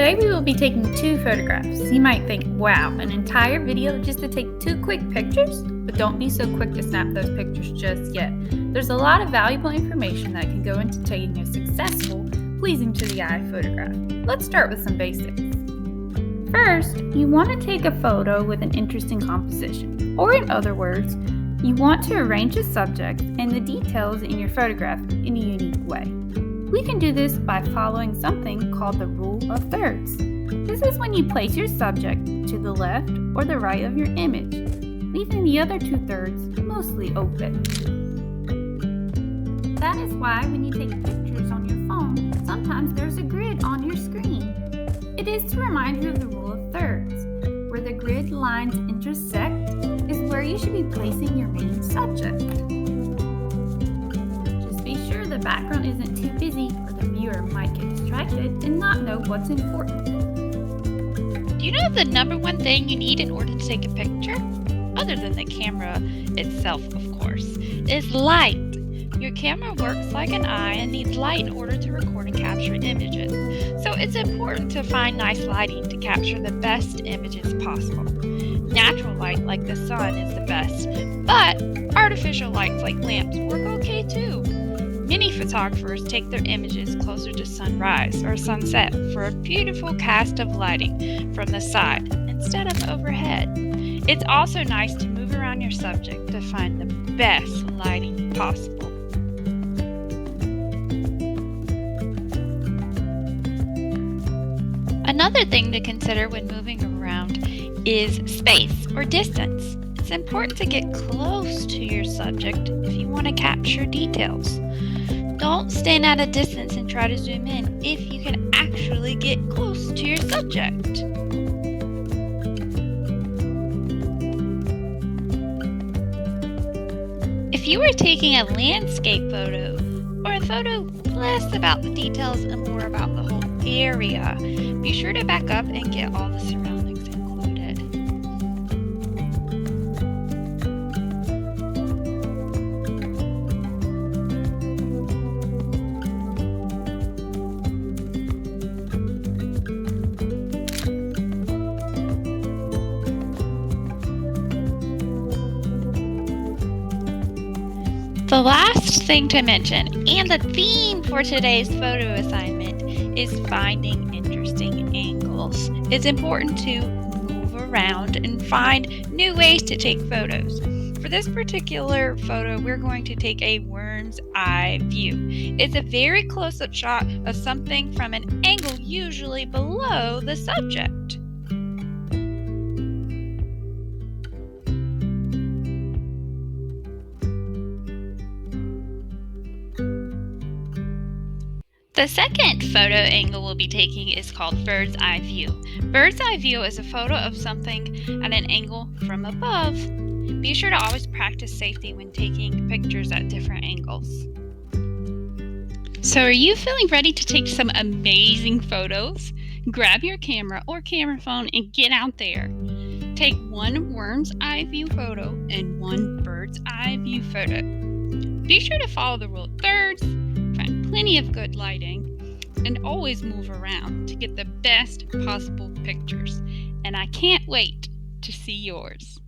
Today we will be taking 2 photographs. You might think, wow, an entire video just to take 2 quick pictures? But don't be so quick to snap those pictures just yet. There's a lot of valuable information that can go into taking a successful, pleasing to the eye photograph. Let's start with some basics. First, you want to take a photo with an interesting composition, or in other words, you want to arrange the subject and the details in your photograph in a unique way. We can do this by following something called the rule of thirds. This is when you place your subject to the left or the right of your image, leaving the other 2/3 mostly open. That is why when you take pictures on your phone, sometimes there's a grid on your screen. It is to remind you of the rule of thirds. Where the grid lines intersect is where you should be placing your main subject. Just be sure the background isn't too busy or the viewer might get distracted and not know what's important. Do you know the number one thing you need in order to take a picture? Other than the camera itself, of course, is light. Your camera works like an eye and needs light in order to record and capture images. So it's important to find nice lighting to capture the best images possible. Natural light like the sun is the best, but artificial lights like lamps work okay too. Many photographers take their images closer to sunrise or sunset for a beautiful cast of lighting from the side instead of overhead. It's also nice to move around your subject to find the best lighting possible. Another thing to consider when moving around is space or distance. It's important to get close to your subject if you want to capture details. Don't stand at a distance and try to zoom in if you can actually get close to your subject. If you are taking a landscape photo or a photo less about the details and more about the whole area, be sure to back up and get all the surroundings included. The last thing to mention, and the theme for today's photo assignment, is finding interesting angles. It's important to move around and find new ways to take photos. For this particular photo, we're going to take a worm's eye view. It's a very close-up shot of something from an angle usually below the subject. The second photo angle we'll be taking is called bird's eye view. Bird's eye view is a photo of something at an angle from above. Be sure to always practice safety when taking pictures at different angles. So are you feeling ready to take some amazing photos? Grab your camera or camera phone and get out there. Take one worm's eye view photo and one bird's eye view photo. Be sure to follow the rule of thirds, find plenty of good lighting, and always move around to get the best possible pictures. And I can't wait to see yours.